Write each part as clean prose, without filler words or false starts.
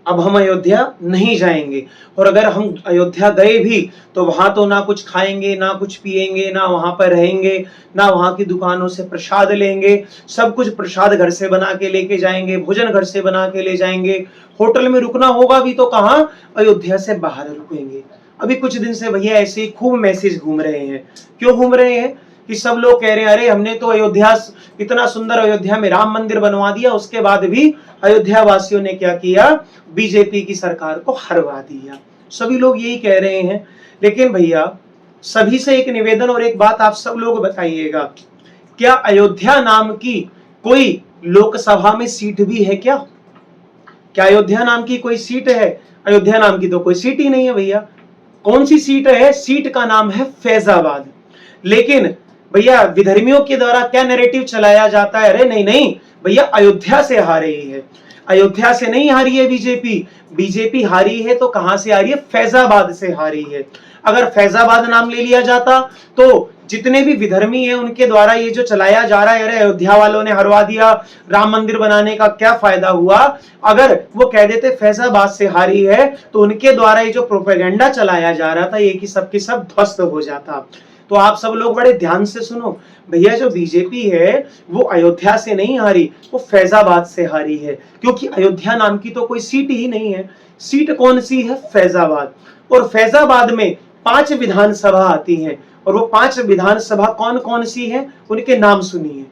अब हम अयोध्या नहीं जाएंगे, और अगर हम अयोध्या गए भी तो वहां तो ना कुछ खाएंगे, ना कुछ पिएंगे, ना वहां पर रहेंगे, ना वहां की दुकानों से प्रसाद लेंगे। सब कुछ प्रसाद घर से बना के लेके जाएंगे, भोजन घर से बना के ले जाएंगे। होटल में रुकना होगा भी तो कहाँ, अयोध्या से बाहर रुकेंगे। अभी कुछ दिन से भैया ऐसे ही खूब मैसेज घूम रहे हैं। क्यों घूम रहे हैं? कि सब लोग कह रहे हैं अरे हमने तो अयोध्या, इतना सुंदर अयोध्या में राम मंदिर बनवा दिया, उसके बाद भी अयोध्या वासियों ने क्या किया, बीजेपी की सरकार को हरवा दिया। सभी लोग यही कह रहे हैं। लेकिन भैया सभी से एक निवेदन और एक बात आप सब लोग बताइएगा, क्या अयोध्या नाम की कोई लोकसभा में सीट भी है क्या? क्या अयोध्या नाम की कोई सीट है? अयोध्या नाम की तो कोई सीट ही नहीं है भैया। कौन सी सीट है? सीट का नाम है फैजाबाद। लेकिन भैया विधर्मियों के द्वारा क्या नैरेटिव चलाया जाता है, अरे नहीं नहीं भैया अयोध्या से हारी है, अयोध्या से नहीं हारी है बीजेपी। बीजेपी हारी है तो कहां से हारी है? फैजाबाद से हारी है। अगर फैजाबाद नाम ले लिया जाता तो जितने भी विधर्मी हैं उनके द्वारा ये जो चलाया जा रहा है, अरे अयोध्या वालों ने हरवा दिया, राम मंदिर बनाने का क्या फायदा हुआ, अगर वो कह देते फैजाबाद से हारी है तो उनके द्वारा ये जो प्रोपेगेंडा चलाया जा रहा था ये कि सब ध्वस्त हो जाता। तो आप सब लोग बड़े ध्यान से सुनो भैया, जो बीजेपी है वो अयोध्या से नहीं हारी, वो फैजाबाद से हारी है। क्योंकि अयोध्या नाम की तो कोई सीट ही नहीं है। सीट कौन सी है? फैजाबाद। और फैजाबाद में 5 विधानसभा आती हैं, और वो 5 विधानसभा कौन कौन सी हैं उनके नाम सुनिए।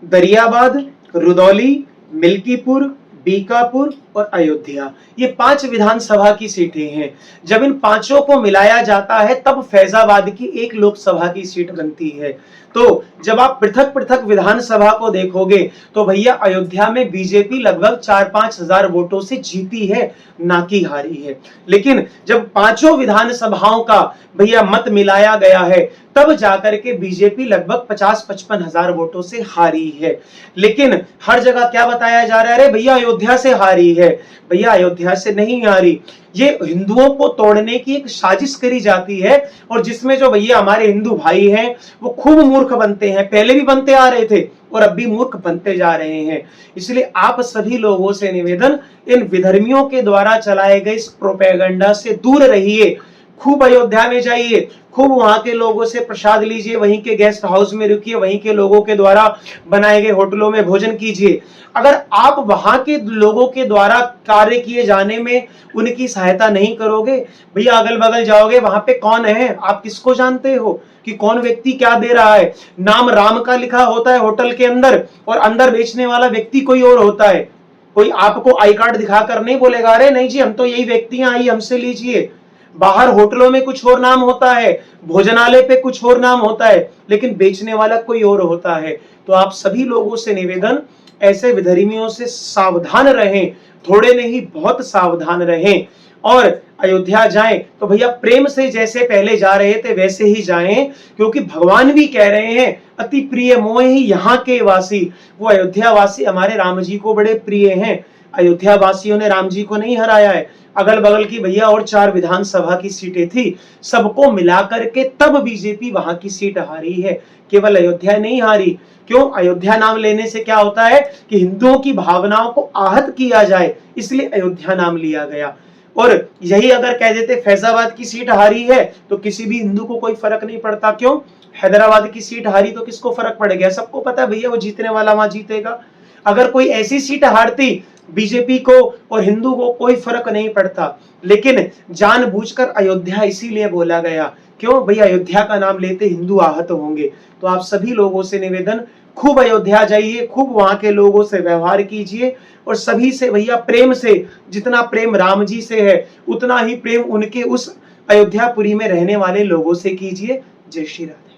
दरियाबाद, रुदौली, मिल्कीपुर, बीकापुर और अयोध्या, ये 5 विधानसभा की सीटें हैं। जब इन पांचों को मिलाया जाता है तब फैजाबाद की एक लोकसभा की सीट बनती है। तो जब आप पृथक पृथक विधानसभा को देखोगे तो भैया अयोध्या में बीजेपी लगभग 4-5 हजार वोटों से जीती है, ना कि हारी है। लेकिन जब पांचों विधानसभाओं का भैया मत मिलाया गया है तब जाकर के बीजेपी लगभग 50-55 हजार वोटों से हारी है। लेकिन हर जगह क्या बताया जा रहा है, अरे भैया अयोध्या से हारी है। भैया अयोध्या से नहीं हारी, ये हिंदुओं को तोड़ने की एक साजिश करी जाती है, और जिसमें जो भैया हमारे हिंदू भाई हैं वो खूब मूर्ख बनते हैं, पहले भी बनते आ रहे थे और अब भी मूर्ख बनते जा रहे हैं। इसलिए आप सभी लोगों से निवेदन, इन विधर्मियों के द्वारा चलाए गए इस प्रोपेगेंडा से दूर रहिए। खूब अयोध्या में जाइए, खूब वहां के लोगों से प्रसाद लीजिए, वहीं के गेस्ट हाउस में रुकिए, वहीं के लोगों के द्वारा बनाए गए होटलों में भोजन कीजिए। अगर आप वहां के लोगों के द्वारा कार्य किए जाने में उनकी सहायता नहीं करोगे, भैया अगल बगल जाओगे, वहां पे कौन है, आप किसको जानते हो कि कौन व्यक्ति क्या दे रहा है? नाम राम का लिखा होता है होटल के अंदर, और अंदर बेचने वाला व्यक्ति कोई और होता है। कोई आपको आई कार्ड दिखाकर नहीं बोलेगा अरे नहीं जी हम तो यही व्यक्तियां आई, हमसे लीजिए। बाहर होटलों में कुछ और नाम होता है, भोजनालय पे कुछ और नाम होता है, लेकिन बेचने वाला कोई और होता है। तो आप सभी लोगों से निवेदन, ऐसे विधर्मियों से सावधान रहें, थोड़े नहीं बहुत सावधान रहें। और अयोध्या जाएं तो भैया प्रेम से जैसे पहले जा रहे थे वैसे ही जाएं, क्योंकि भगवान भी कह रहे हैं अति प्रिय मोह ही यहाँ के वासी। वो अयोध्या वासी हमारे राम जी को बड़े प्रिय हैं। अयोध्या वासियों ने राम जी को नहीं हराया है। अगल बगल की भैया और 4 विधानसभा की सीटें थी, सबको मिलाकर के तब बीजेपी वहां की सीट हारी है, केवल अयोध्या नहीं हारी। क्यों? अयोध्या नाम लेने से क्या होता है कि हिंदुओं की भावनाओं को आहत किया जाए, इसलिए अयोध्या नाम लिया गया। और यही अगर कह देते फैजाबाद की सीट हारी है तो किसी भी हिंदू को कोई फर्क नहीं पड़ता। क्यों? हैदराबाद की सीट हारी तो किसको फर्क पड़ गया? सबको पता है भैया वो जीतने वाला वहां जीतेगा। अगर कोई ऐसी सीट हारती बीजेपी को और हिंदू को कोई फर्क नहीं पड़ता, लेकिन जानबूझकर अयोध्या इसीलिए बोला गया। क्यों? भैया अयोध्या का नाम लेते हिंदू आहत होंगे। तो आप सभी लोगों से निवेदन, खूब अयोध्या जाइए, खूब वहां के लोगों से व्यवहार कीजिए, और सभी से भैया प्रेम से, जितना प्रेम राम जी से है उतना ही प्रेम उनके उस अयोध्यापुरी में रहने वाले लोगों से कीजिए। जय श्री राधे।